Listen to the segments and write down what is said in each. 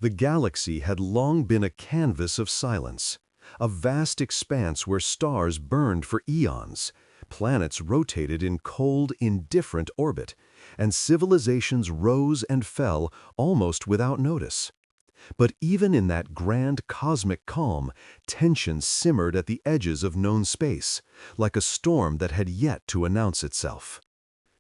The galaxy had long been a canvas of silence, a vast expanse where stars burned for eons, planets rotated in cold, indifferent orbit, and civilizations rose and fell almost without notice. But even in that grand cosmic calm, tension simmered at the edges of known space, like a storm that had yet to announce itself.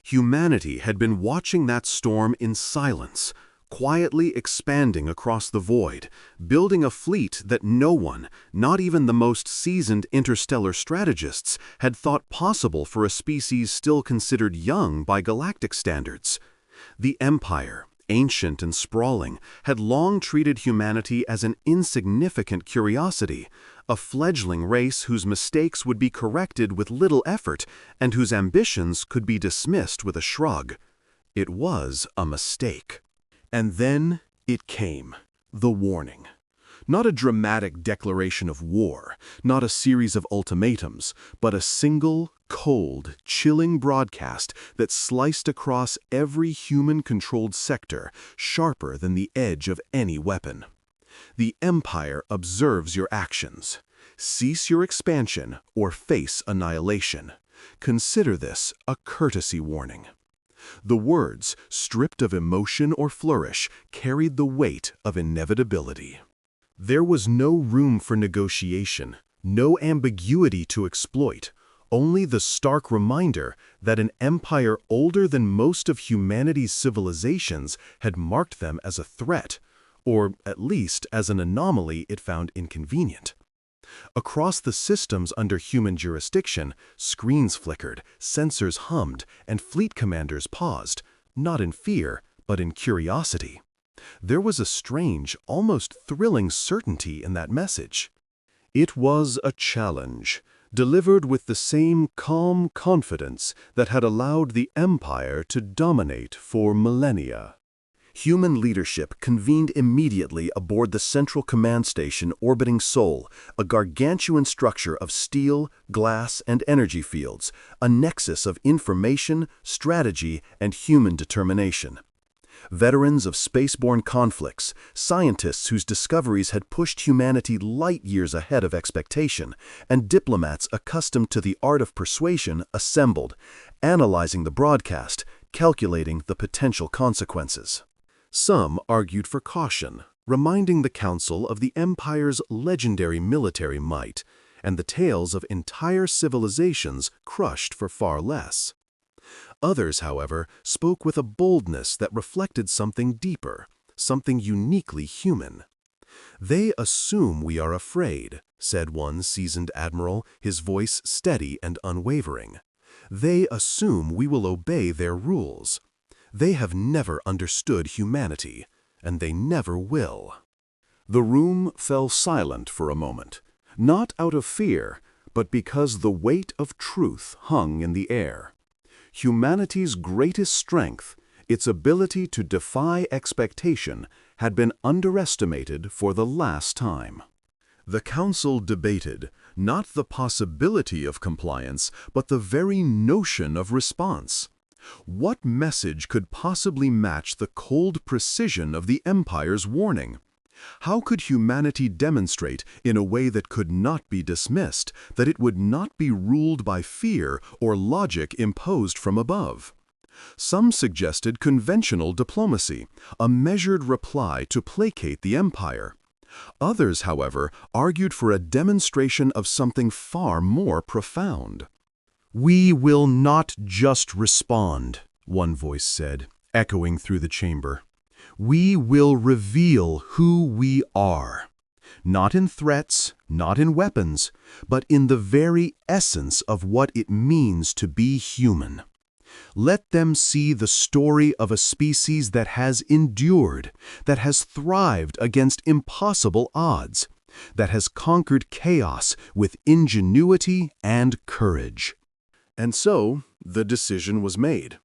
Humanity had been watching that storm in silence, quietly expanding across the void, building a fleet that no one, not even the most seasoned interstellar strategists, had thought possible for a species still considered young by galactic standards. The Empire, ancient and sprawling, had long treated humanity as an insignificant curiosity, a fledgling race whose mistakes would be corrected with little effort and whose ambitions could be dismissed with a shrug. It was a mistake. And then it came, the warning. Not a dramatic declaration of war, not a series of ultimatums, but a single, cold, chilling broadcast that sliced across every human-controlled sector, sharper than the edge of any weapon. The Empire observes your actions. Cease your expansion or face annihilation. Consider this a courtesy warning. The words, stripped of emotion or flourish, carried the weight of inevitability. There was no room for negotiation, no ambiguity to exploit, only the stark reminder that an empire older than most of humanity's civilizations had marked them as a threat, or at least as an anomaly it found inconvenient. Across the systems under human jurisdiction, screens flickered, sensors hummed, and fleet commanders paused, not in fear, but in curiosity. There was a strange, almost thrilling certainty in that message. It was a challenge, delivered with the same calm confidence that had allowed the Empire to dominate for millennia. Human leadership convened immediately aboard the Central Command Station orbiting Sol, a gargantuan structure of steel, glass, and energy fields, a nexus of information, strategy, and human determination. Veterans of spaceborne conflicts, scientists whose discoveries had pushed humanity light years ahead of expectation, and diplomats accustomed to the art of persuasion assembled, analyzing the broadcast, calculating the potential consequences. Some argued for caution, reminding the Council of the Empire's legendary military might and the tales of entire civilizations crushed for far less. Others, however, spoke with a boldness that reflected something deeper, something uniquely human. "They assume we are afraid," said one seasoned admiral, his voice steady and unwavering. "They assume we will obey their rules. They have never understood humanity, and they never will." The room fell silent for a moment, not out of fear, but because the weight of truth hung in the air. Humanity's greatest strength, its ability to defy expectation, had been underestimated for the last time. The Council debated not the possibility of compliance, but the very notion of response. What message could possibly match the cold precision of the Empire's warning? How could humanity demonstrate, in a way that could not be dismissed, that it would not be ruled by fear or logic imposed from above? Some suggested conventional diplomacy, a measured reply to placate the Empire. Others, however, argued for a demonstration of something far more profound. "We will not just respond," one voice said, echoing through the chamber. "We will reveal who we are. Not in threats, not in weapons, but in the very essence of what it means to be human. Let them see the story of a species that has endured, that has thrived against impossible odds, that has conquered chaos with ingenuity and courage." And so, the decision was made.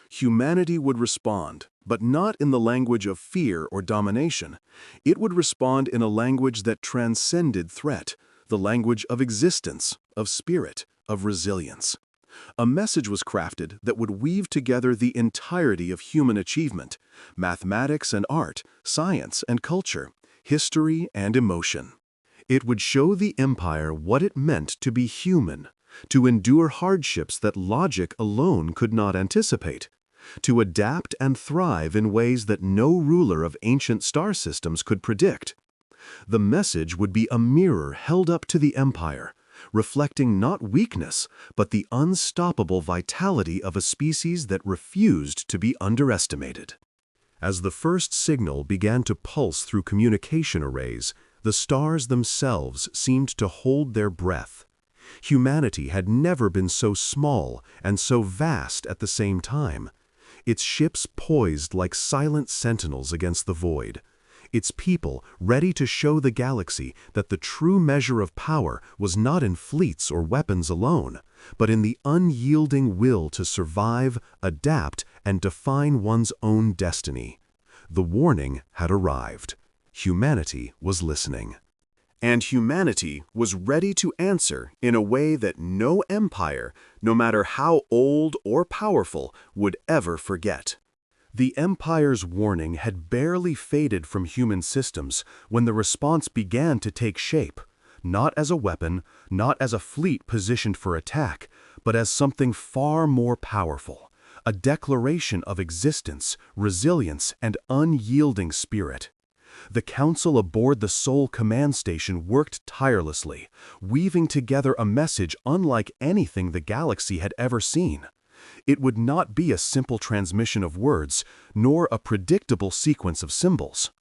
Humanity would respond, but not in the language of fear or domination. It would respond in a language that transcended threat, the language of existence, of spirit, of resilience. A message was crafted that would weave together the entirety of human achievement: mathematics and art, science and culture, history and emotion. It would show the Empire what it meant to be human, to endure hardships that logic alone could not anticipate, to adapt and thrive in ways that no ruler of ancient star systems could predict. The message would be a mirror held up to the Empire, reflecting not weakness, but the unstoppable vitality of a species that refused to be underestimated. As the first signal began to pulse through communication arrays, the stars themselves seemed to hold their breath. Humanity had never been so small and so vast at the same time. Its ships poised like silent sentinels against the void. Its people ready to show the galaxy that the true measure of power was not in fleets or weapons alone, but in the unyielding will to survive, adapt, and define one's own destiny. The warning had arrived. Humanity was listening. And humanity was ready to answer in a way that no empire, no matter how old or powerful, would ever forget. The Empire's warning had barely faded from human systems when the response began to take shape, not as a weapon, not as a fleet positioned for attack, but as something far more powerful, a declaration of existence, resilience, and unyielding spirit. The council aboard the Sol command station worked tirelessly, weaving together a message unlike anything the galaxy had ever seen. It would not be a simple transmission of words, nor a predictable sequence of symbols.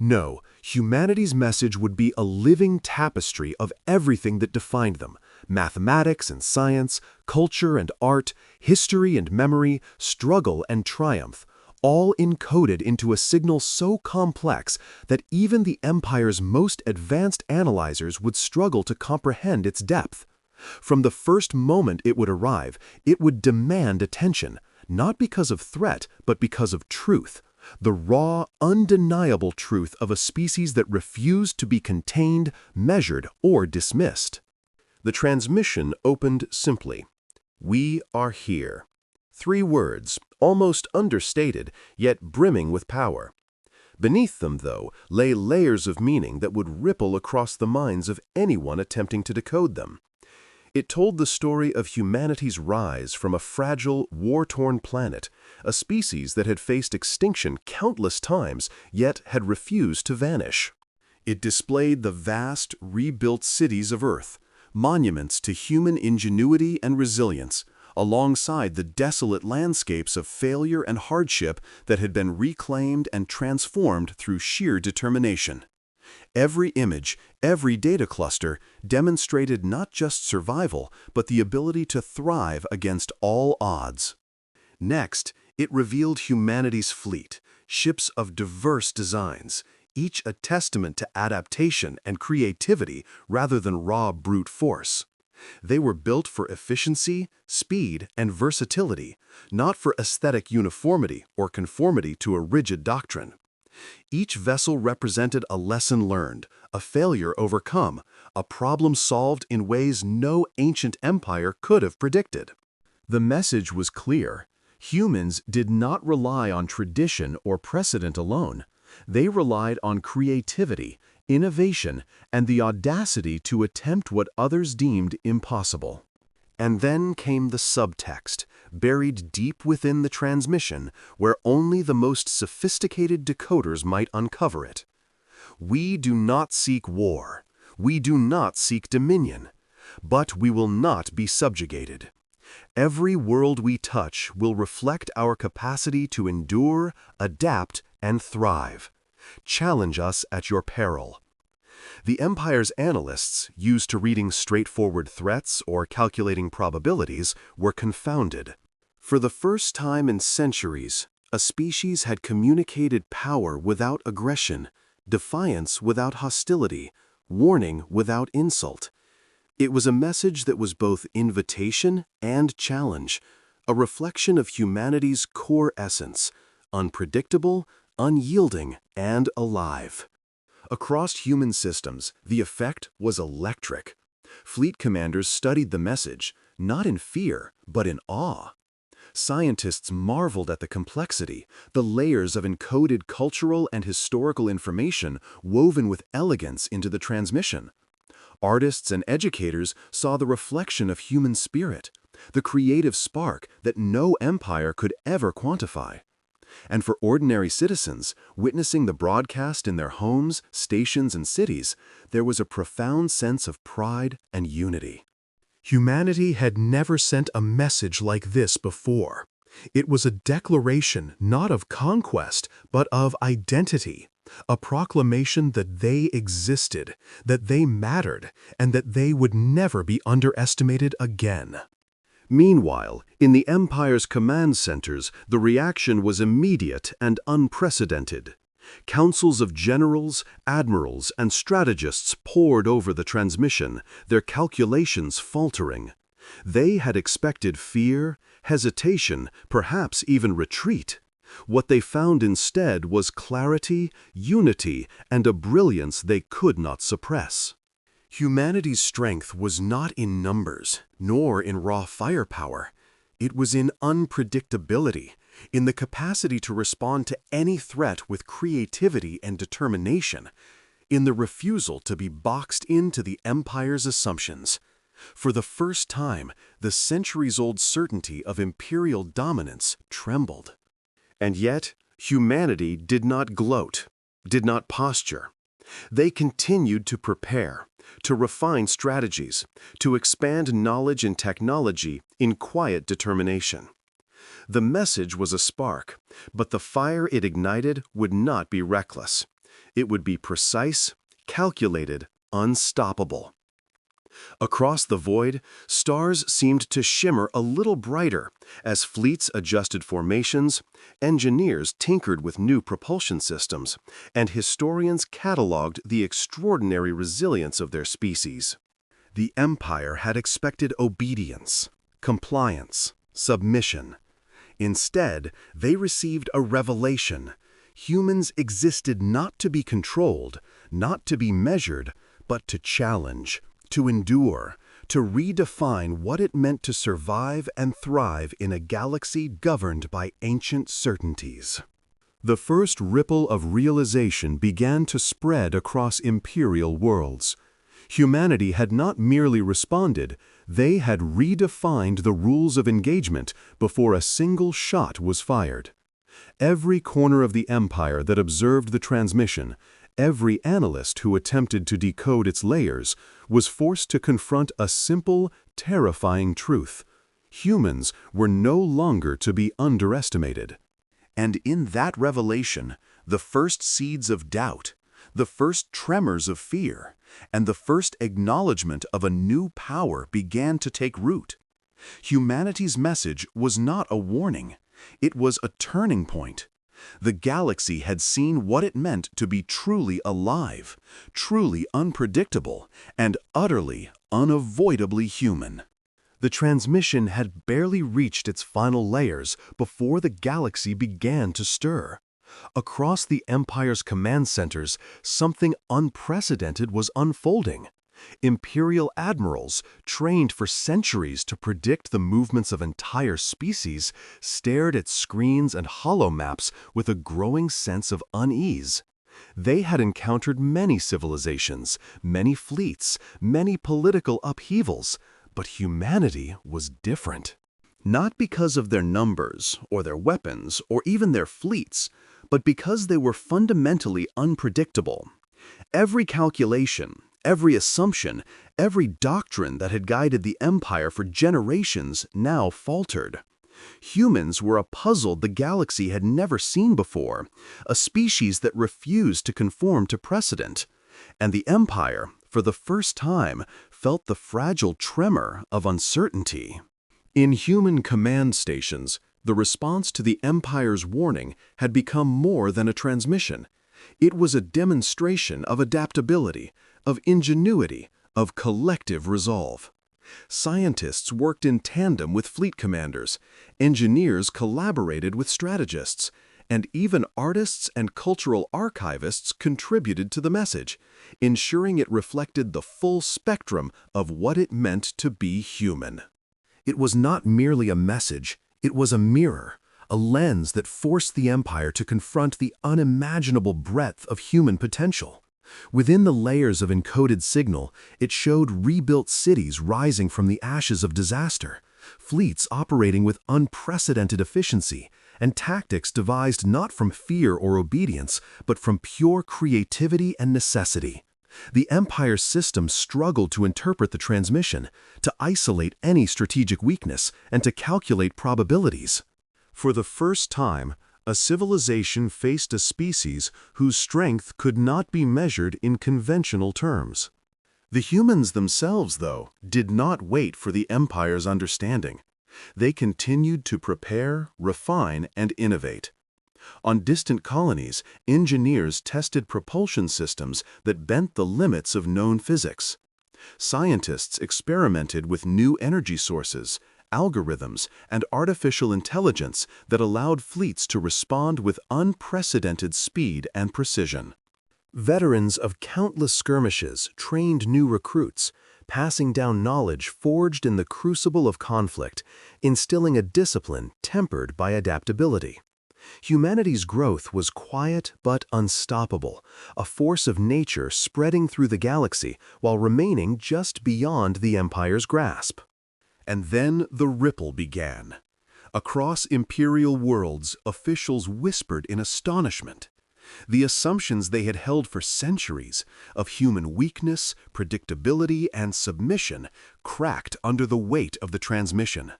No, humanity's message would be a living tapestry of everything that defined them: mathematics and science, culture and art, history and memory, struggle and triumph, all encoded into a signal so complex that even the Empire's most advanced analyzers would struggle to comprehend its depth. From the first moment it would arrive, it would demand attention, not because of threat, but because of truth, the raw, undeniable truth of a species that refused to be contained, measured, or dismissed. The transmission opened simply: "We are here." 3 words, almost understated, yet brimming with power. Beneath them, though, lay layers of meaning that would ripple across the minds of anyone attempting to decode them. It told the story of humanity's rise from a fragile, war-torn planet, a species that had faced extinction countless times, yet had refused to vanish. It displayed the vast, rebuilt cities of Earth, monuments to human ingenuity and resilience, alongside the desolate landscapes of failure and hardship that had been reclaimed and transformed through sheer determination. Every image, every data cluster demonstrated not just survival, but the ability to thrive against all odds. Next, it revealed humanity's fleet, ships of diverse designs, each a testament to adaptation and creativity rather than raw brute force. They were built for efficiency, speed, and versatility, not for aesthetic uniformity or conformity to a rigid doctrine. Each vessel represented a lesson learned, a failure overcome, a problem solved in ways no ancient empire could have predicted. The message was clear. Humans did not rely on tradition or precedent alone. They relied on creativity, innovation, and the audacity to attempt what others deemed impossible. And then came the subtext, buried deep within the transmission, where only the most sophisticated decoders might uncover it. We do not seek war. We do not seek dominion. But we will not be subjugated. Every world we touch will reflect our capacity to endure, adapt, and thrive. Challenge us at your peril. The Empire's analysts, used to reading straightforward threats or calculating probabilities, were confounded. For the first time in centuries, a species had communicated power without aggression, defiance without hostility, warning without insult. It was a message that was both invitation and challenge, a reflection of humanity's core essence: unpredictable, unyielding, and alive. Across human systems, the effect was electric. Fleet commanders studied the message, not in fear, but in awe. Scientists marveled at the complexity, the layers of encoded cultural and historical information woven with elegance into the transmission. Artists and educators saw the reflection of human spirit, the creative spark that no empire could ever quantify. And for ordinary citizens, witnessing the broadcast in their homes, stations, and cities, there was a profound sense of pride and unity. Humanity had never sent a message like this before. It was a declaration not of conquest, but of identity, a proclamation that they existed, that they mattered, and that they would never be underestimated again. Meanwhile, in the Empire's command centers, the reaction was immediate and unprecedented. Councils of generals, admirals, and strategists poured over the transmission, their calculations faltering. They had expected fear, hesitation, perhaps even retreat. What they found instead was clarity, unity, and a brilliance they could not suppress. Humanity's strength was not in numbers, nor in raw firepower. It was in unpredictability, in the capacity to respond to any threat with creativity and determination, in the refusal to be boxed into the Empire's assumptions. For the first time, the centuries-old certainty of imperial dominance trembled. And yet, humanity did not gloat, did not posture. They continued to prepare, to refine strategies, to expand knowledge and technology in quiet determination. The message was a spark, but the fire it ignited would not be reckless. It would be precise, calculated, unstoppable. Across the void, stars seemed to shimmer a little brighter as fleets adjusted formations, engineers tinkered with new propulsion systems, and historians cataloged the extraordinary resilience of their species. The Empire had expected obedience, compliance, submission. Instead, they received a revelation. Humans existed not to be controlled, not to be measured, but to challenge, to endure, to redefine what it meant to survive and thrive in a galaxy governed by ancient certainties. The first ripple of realization began to spread across imperial worlds. Humanity had not merely responded, they had redefined the rules of engagement before a single shot was fired. Every corner of the Empire that observed the transmission, every analyst who attempted to decode its layers, was forced to confront a simple, terrifying truth. Humans were no longer to be underestimated. And in that revelation, the first seeds of doubt, the first tremors of fear, and the first acknowledgement of a new power began to take root. Humanity's message was not a warning. It was a turning point. The galaxy had seen what it meant to be truly alive, truly unpredictable, and utterly, unavoidably human. The transmission had barely reached its final layers before the galaxy began to stir. Across the Empire's command centers, something unprecedented was unfolding. Imperial admirals, trained for centuries to predict the movements of entire species, stared at screens and holomaps with a growing sense of unease. They had encountered many civilizations, many fleets, many political upheavals, but humanity was different. Not because of their numbers, or their weapons, or even their fleets, but because they were fundamentally unpredictable. Every calculation, every assumption, every doctrine that had guided the Empire for generations now faltered. Humans were a puzzle the galaxy had never seen before, a species that refused to conform to precedent. And the Empire, for the first time, felt the fragile tremor of uncertainty. In human command stations, the response to the Empire's warning had become more than a transmission. It was a demonstration of adaptability, of ingenuity, of collective resolve. Scientists worked in tandem with fleet commanders, engineers collaborated with strategists, and even artists and cultural archivists contributed to the message, ensuring it reflected the full spectrum of what it meant to be human. It was not merely a message, it was a mirror, a lens that forced the Empire to confront the unimaginable breadth of human potential. Within the layers of encoded signal, it showed rebuilt cities rising from the ashes of disaster, fleets operating with unprecedented efficiency, and tactics devised not from fear or obedience, but from pure creativity and necessity. The Empire's system struggled to interpret the transmission, to isolate any strategic weakness, and to calculate probabilities. For the first time, a civilization faced a species whose strength could not be measured in conventional terms. The humans themselves, though, did not wait for the Empire's understanding. They continued to prepare, refine, and innovate. On distant colonies, engineers tested propulsion systems that bent the limits of known physics. Scientists experimented with new energy sources, algorithms, and artificial intelligence that allowed fleets to respond with unprecedented speed and precision. Veterans of countless skirmishes trained new recruits, passing down knowledge forged in the crucible of conflict, instilling a discipline tempered by adaptability. Humanity's growth was quiet but unstoppable, a force of nature spreading through the galaxy while remaining just beyond the Empire's grasp. And then the ripple began. Across Imperial worlds, officials whispered in astonishment. The assumptions they had held for centuries of human weakness, predictability, and submission cracked under the weight of the transmission.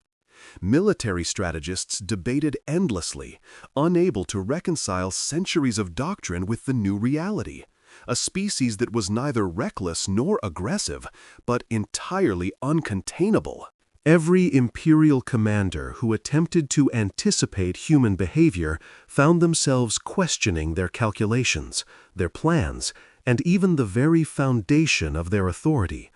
Military strategists debated endlessly, unable to reconcile centuries of doctrine with the new reality, a species that was neither reckless nor aggressive, but entirely uncontainable. Every Imperial commander who attempted to anticipate human behavior found themselves questioning their calculations, their plans, and even the very foundation of their authority.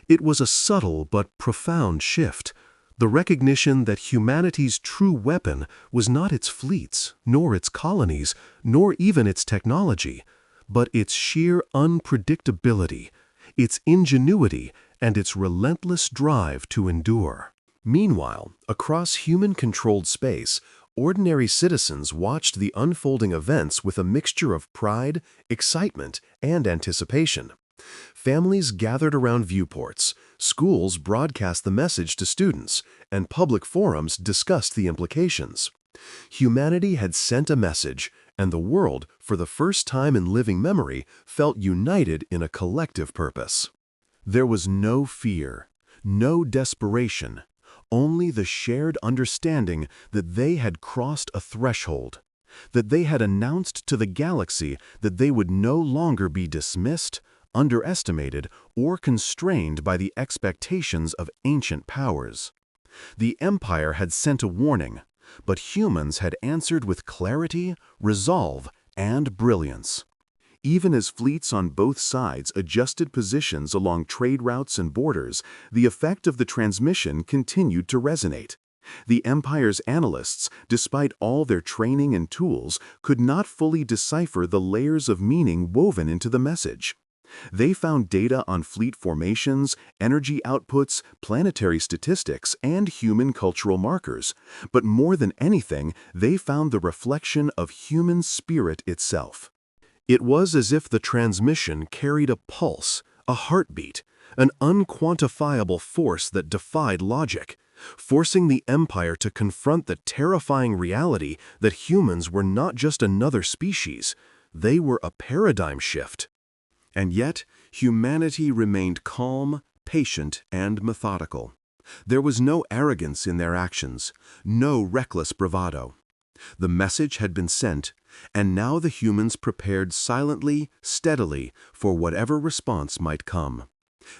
It was a subtle but profound shift, the recognition that humanity's true weapon was not its fleets, nor its colonies, nor even its technology, but its sheer unpredictability, its ingenuity, and its relentless drive to endure. Meanwhile, across human-controlled space, ordinary citizens watched the unfolding events with a mixture of pride, excitement, and anticipation. Families gathered around viewports, schools broadcast the message to students, and public forums discussed the implications. Humanity had sent a message, and the world, for the first time in living memory, felt united in a collective purpose. There was no fear, no desperation, only the shared understanding that they had crossed a threshold, that they had announced to the galaxy that they would no longer be dismissed, underestimated, or constrained by the expectations of ancient powers. The Empire had sent a warning, but humans had answered with clarity, resolve, and brilliance. Even as fleets on both sides adjusted positions along trade routes and borders, the effect of the transmission continued to resonate. The Empire's analysts, despite all their training and tools, could not fully decipher the layers of meaning woven into the message. They found data on fleet formations, energy outputs, planetary statistics, and human cultural markers. But more than anything, they found the reflection of human spirit itself. It was as if the transmission carried a pulse, a heartbeat, an unquantifiable force that defied logic, forcing the Empire to confront the terrifying reality that humans were not just another species, they were a paradigm shift. And yet, humanity remained calm, patient, and methodical. There was no arrogance in their actions, no reckless bravado. The message had been sent, and now the humans prepared silently, steadily, for whatever response might come.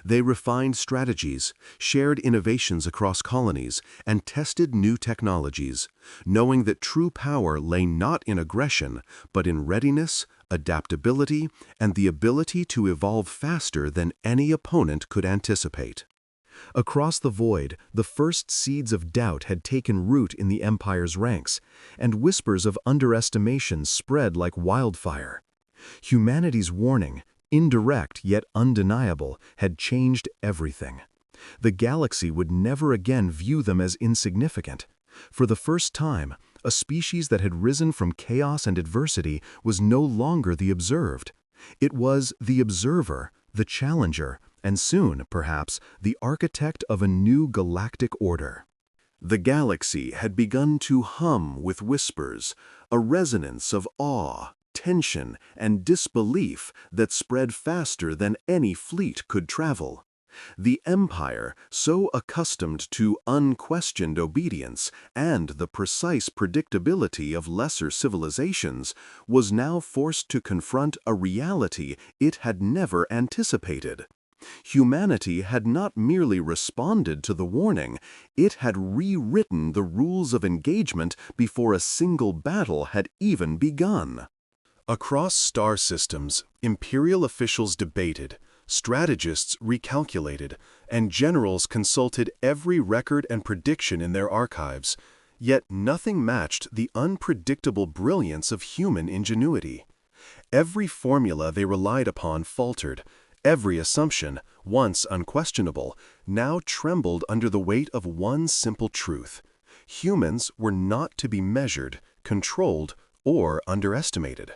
They refined strategies, shared innovations across colonies, and tested new technologies, knowing that true power lay not in aggression, but in readiness, adaptability, and the ability to evolve faster than any opponent could anticipate. Across the void, the first seeds of doubt had taken root in the Empire's ranks, and whispers of underestimation spread like wildfire. Humanity's warning, indirect yet undeniable, had changed everything. The galaxy would never again view them as insignificant. For the first time, a species that had risen from chaos and adversity was no longer the observed. It was the observer, the challenger, and soon, perhaps, the architect of a new galactic order. The galaxy had begun to hum with whispers, a resonance of awe, tension, and disbelief that spread faster than any fleet could travel. The Empire, so accustomed to unquestioned obedience and the precise predictability of lesser civilizations, was now forced to confront a reality it had never anticipated. Humanity had not merely responded to the warning, it had rewritten the rules of engagement before a single battle had even begun. Across star systems, Imperial officials debated, strategists recalculated, and generals consulted every record and prediction in their archives, yet nothing matched the unpredictable brilliance of human ingenuity. Every formula they relied upon faltered. Every assumption, once unquestionable, now trembled under the weight of one simple truth. Humans were not to be measured, controlled, or underestimated.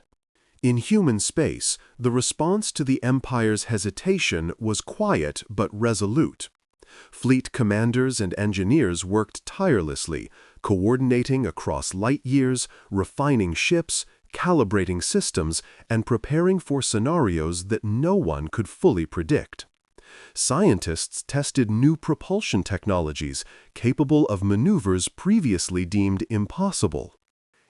In human space, the response to the Empire's hesitation was quiet but resolute. Fleet commanders and engineers worked tirelessly, coordinating across light years, refining ships, calibrating systems, and preparing for scenarios that no one could fully predict. Scientists tested new propulsion technologies capable of maneuvers previously deemed impossible.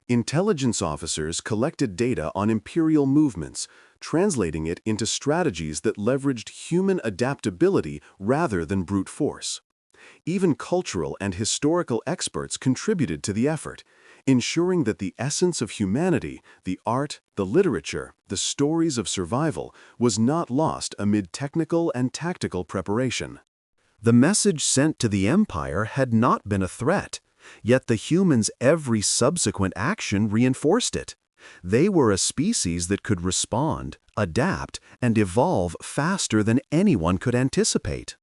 Intelligence officers collected data on Imperial movements, translating it into strategies that leveraged human adaptability rather than brute force. Even cultural and historical experts contributed to the effort, ensuring that the essence of humanity, the art, the literature, the stories of survival, was not lost amid technical and tactical preparation. The message sent to the Empire had not been a threat, yet the humans' every subsequent action reinforced it. They were a species that could respond, adapt, and evolve faster than anyone could anticipate.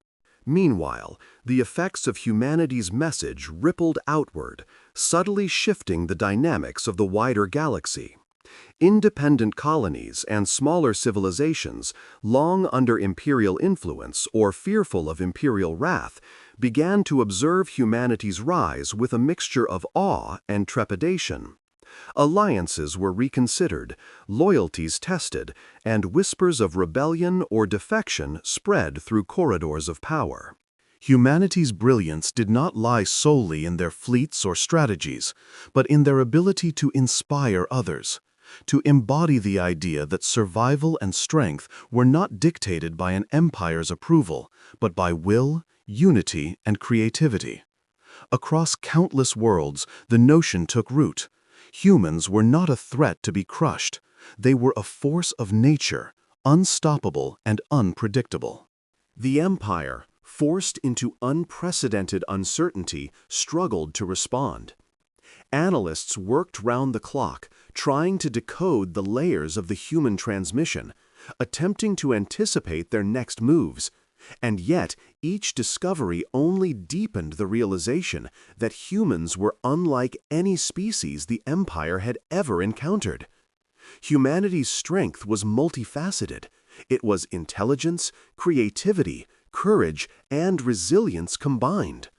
Meanwhile, the effects of humanity's message rippled outward, subtly shifting the dynamics of the wider galaxy. Independent colonies and smaller civilizations, long under imperial influence or fearful of imperial wrath, began to observe humanity's rise with a mixture of awe and trepidation. Alliances were reconsidered, loyalties tested, and whispers of rebellion or defection spread through corridors of power. Humanity's brilliance did not lie solely in their fleets or strategies, but in their ability to inspire others, to embody the idea that survival and strength were not dictated by an empire's approval, but by will, unity, and creativity. Across countless worlds, the notion took root. Humans were not a threat to be crushed. They were a force of nature, unstoppable and unpredictable. The Empire, forced into unprecedented uncertainty, struggled to respond. Analysts worked round the clock, trying to decode the layers of the human transmission, attempting to anticipate their next moves. And yet, each discovery only deepened the realization that humans were unlike any species the Empire had ever encountered. Humanity's strength was multifaceted. It was intelligence, creativity, courage, and resilience combined.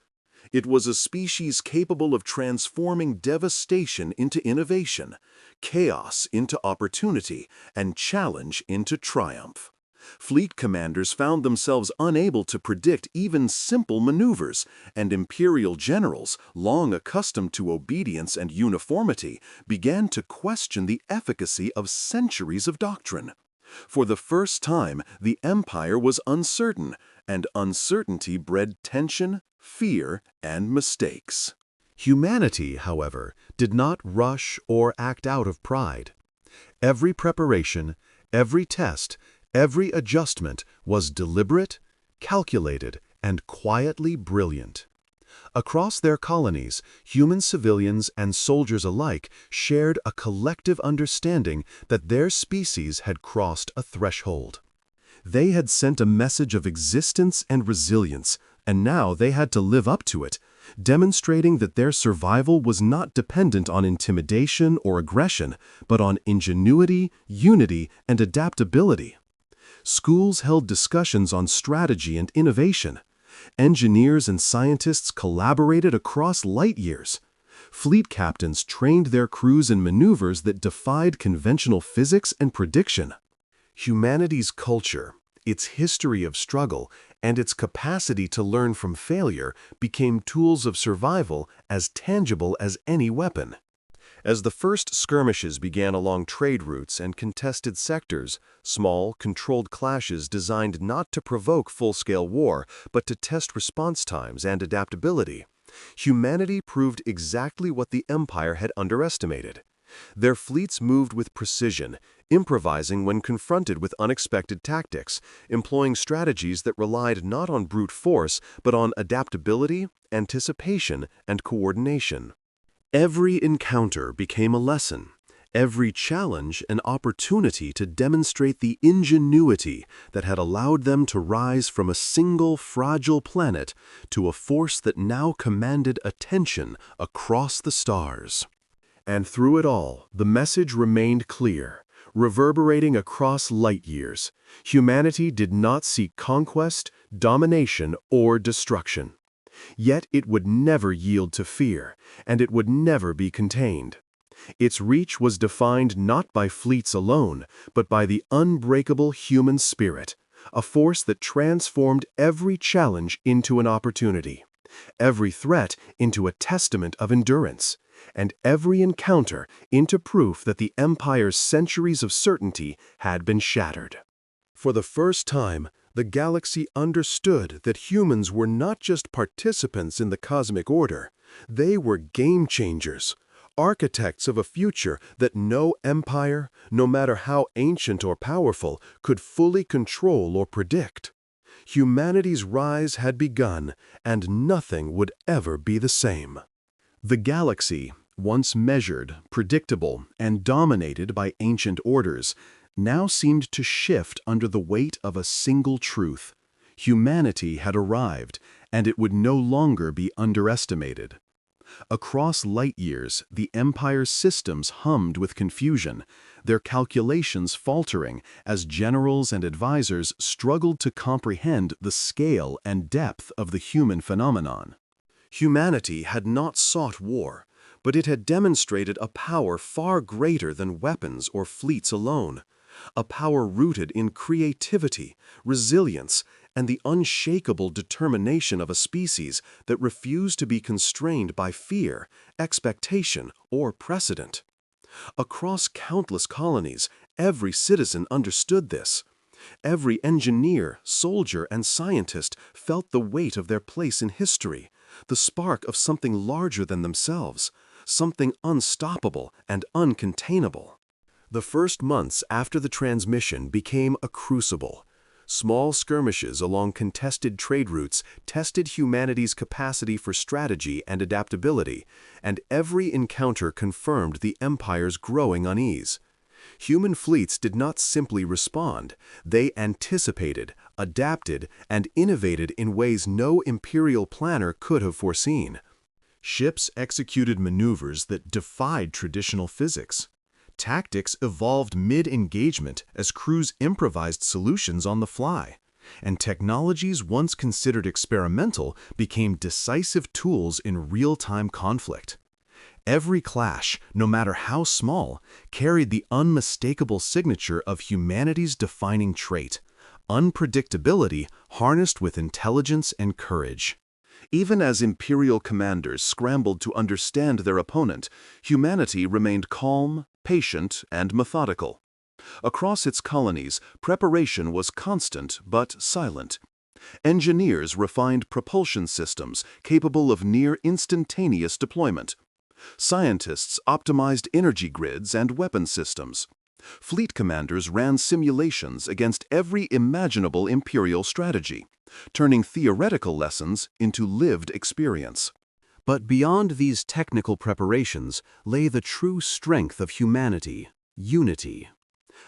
It was a species capable of transforming devastation into innovation, chaos into opportunity, and challenge into triumph. Fleet commanders found themselves unable to predict even simple maneuvers, and imperial generals, long accustomed to obedience and uniformity, began to question the efficacy of centuries of doctrine. For the first time, the Empire was uncertain, and uncertainty bred tension, fear, and mistakes. Humanity, however, did not rush or act out of pride. Every preparation, every test, every adjustment was deliberate, calculated, and quietly brilliant. Across their colonies, human civilians and soldiers alike shared a collective understanding that their species had crossed a threshold. They had sent a message of existence and resilience, and now they had to live up to it, demonstrating that their survival was not dependent on intimidation or aggression, but on ingenuity, unity, and adaptability. Schools held discussions on strategy and innovation. Engineers and scientists collaborated across light years. Fleet captains trained their crews in maneuvers that defied conventional physics and prediction. Humanity's culture, its history of struggle, and its capacity to learn from failure became tools of survival as tangible as any weapon. As the first skirmishes began along trade routes and contested sectors, small, controlled clashes designed not to provoke full-scale war, but to test response times and adaptability, humanity proved exactly what the Empire had underestimated. Their fleets moved with precision, improvising when confronted with unexpected tactics, employing strategies that relied not on brute force, but on adaptability, anticipation, and coordination. Every encounter became a lesson, every challenge an opportunity to demonstrate the ingenuity that had allowed them to rise from a single fragile planet to a force that now commanded attention across the stars. And through it all, the message remained clear, reverberating across light years. Humanity did not seek conquest, domination, or destruction. Yet it would never yield to fear, and it would never be contained. Its reach was defined not by fleets alone, but by the unbreakable human spirit, a force that transformed every challenge into an opportunity, every threat into a testament of endurance, and every encounter into proof that the Empire's centuries of certainty had been shattered. For the first time, the galaxy understood that humans were not just participants in the cosmic order, they were game changers, architects of a future that no empire, no matter how ancient or powerful, could fully control or predict. Humanity's rise had begun, and nothing would ever be the same. The galaxy, once measured, predictable, and dominated by ancient orders, now seemed to shift under the weight of a single truth. Humanity had arrived, and it would no longer be underestimated. Across light years, the Empire's systems hummed with confusion, their calculations faltering as generals and advisors struggled to comprehend the scale and depth of the human phenomenon. Humanity had not sought war, but it had demonstrated a power far greater than weapons or fleets alone. A power rooted in creativity, resilience, and the unshakable determination of a species that refused to be constrained by fear, expectation, or precedent. Across countless colonies, every citizen understood this. Every engineer, soldier, and scientist felt the weight of their place in history, the spark of something larger than themselves, something unstoppable and uncontainable. The first months after the transmission became a crucible. Small skirmishes along contested trade routes tested humanity's capacity for strategy and adaptability, and every encounter confirmed the Empire's growing unease. Human fleets did not simply respond, they anticipated, adapted, and innovated in ways no imperial planner could have foreseen. Ships executed maneuvers that defied traditional physics. Tactics evolved mid-engagement as crews improvised solutions on the fly, and technologies once considered experimental became decisive tools in real-time conflict. Every clash, no matter how small, carried the unmistakable signature of humanity's defining trait: unpredictability harnessed with intelligence and courage. Even as imperial commanders scrambled to understand their opponent, humanity remained calm, patient, and methodical. Across its colonies, preparation was constant but silent. Engineers refined propulsion systems capable of near-instantaneous deployment. Scientists optimized energy grids and weapon systems. Fleet commanders ran simulations against every imaginable imperial strategy, turning theoretical lessons into lived experience. But beyond these technical preparations lay the true strength of humanity: unity.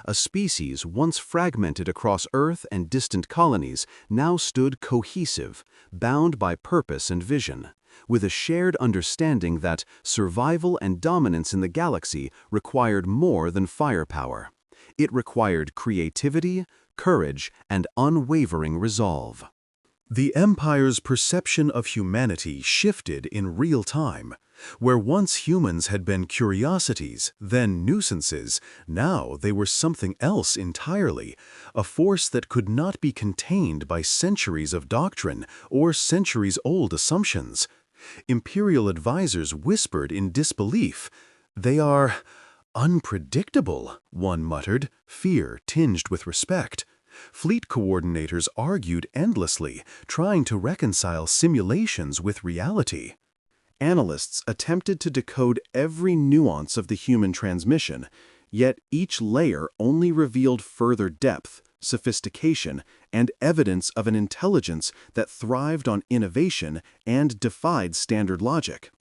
A species once fragmented across Earth and distant colonies now stood cohesive, bound by purpose and vision, with a shared understanding that survival and dominance in the galaxy required more than firepower. It required creativity, courage, and unwavering resolve. The Empire's perception of humanity shifted in real time. Where once humans had been curiosities, then nuisances, now they were something else entirely, a force that could not be contained by centuries of doctrine or centuries-old assumptions. Imperial advisors whispered in disbelief. "They are unpredictable," one muttered, fear tinged with respect. Fleet coordinators argued endlessly, trying to reconcile simulations with reality. Analysts attempted to decode every nuance of the human transmission, yet each layer only revealed further depth, sophistication, and evidence of an intelligence that thrived on innovation and defied standard logic.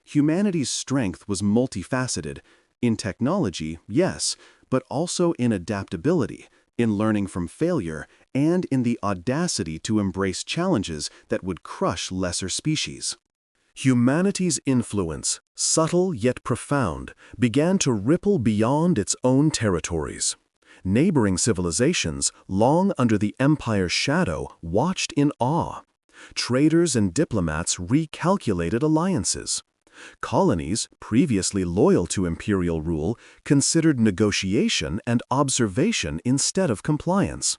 Humanity's strength was multifaceted. In technology, yes, but also in adaptability, in learning from failure, and in the audacity to embrace challenges that would crush lesser species. Humanity's influence, subtle yet profound, began to ripple beyond its own territories. Neighboring civilizations, long under the Empire's shadow, watched in awe. Traders and diplomats recalculated alliances. Colonies, previously loyal to imperial rule, considered negotiation and observation instead of compliance.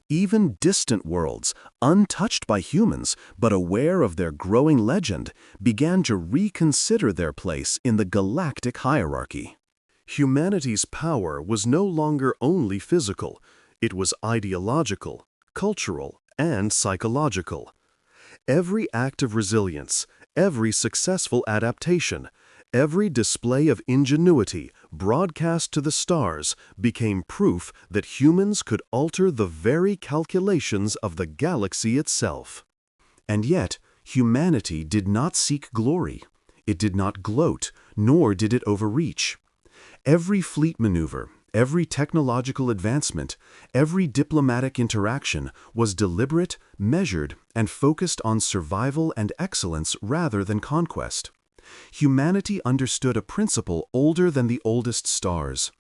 Even distant worlds, untouched by humans but aware of their growing legend, began to reconsider their place in the galactic hierarchy. Humanity's power was no longer only physical. It was ideological, cultural, and psychological. Every act of resilience, every successful adaptation, every display of ingenuity broadcast to the stars became proof that humans could alter the very calculations of the galaxy itself. And yet, humanity did not seek glory. It did not gloat, nor did it overreach. Every fleet maneuver, every technological advancement, every diplomatic interaction was deliberate, measured, and focused on survival and excellence rather than conquest. Humanity understood a principle older than the oldest stars.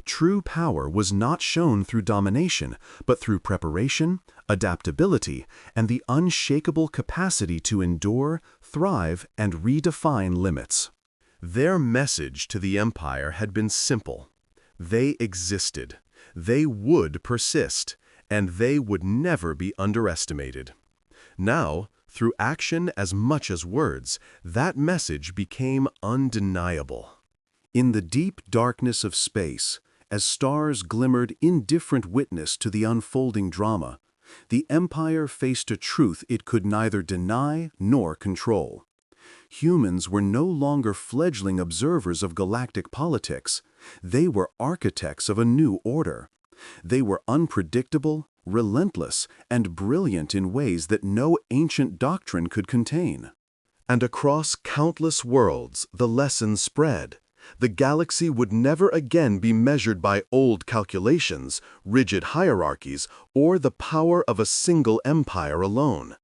True power was not shown through domination, but through preparation, adaptability, and the unshakable capacity to endure, thrive, and redefine limits. Their message to the Empire had been simple. They existed, they would persist, and they would never be underestimated. Now, through action as much as words, that message became undeniable. In the deep darkness of space, as stars glimmered indifferent witness to the unfolding drama, the Empire faced a truth it could neither deny nor control. Humans were no longer fledgling observers of galactic politics. They were architects of a new order. They were unpredictable, relentless, and brilliant in ways that no ancient doctrine could contain. And across countless worlds, the lesson spread. The galaxy would never again be measured by old calculations, rigid hierarchies, or the power of a single empire alone.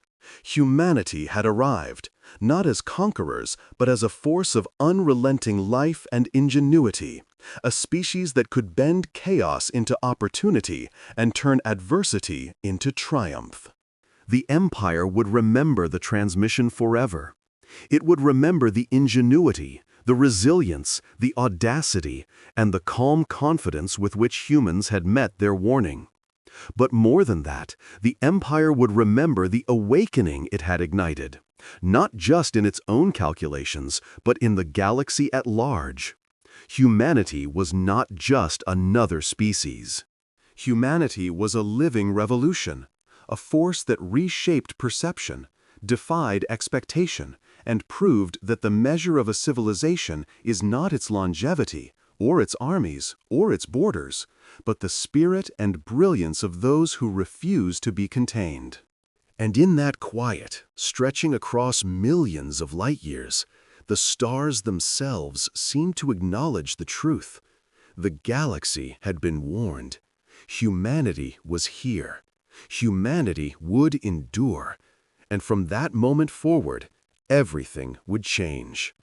Humanity had arrived, not as conquerors, but as a force of unrelenting life and ingenuity, a species that could bend chaos into opportunity and turn adversity into triumph. The Empire would remember the transmission forever. It would remember the ingenuity, the resilience, the audacity, and the calm confidence with which humans had met their warning. But more than that, the Empire would remember the awakening it had ignited, not just in its own calculations, but in the galaxy at large. Humanity was not just another species. Humanity was a living revolution, a force that reshaped perception, defied expectation, and proved that the measure of a civilization is not its longevity, or its armies, or its borders, but the spirit and brilliance of those who refuse to be contained. And in that quiet, stretching across millions of light years, the stars themselves seemed to acknowledge the truth. The galaxy had been warned. Humanity was here. Humanity would endure. And from that moment forward, everything would change.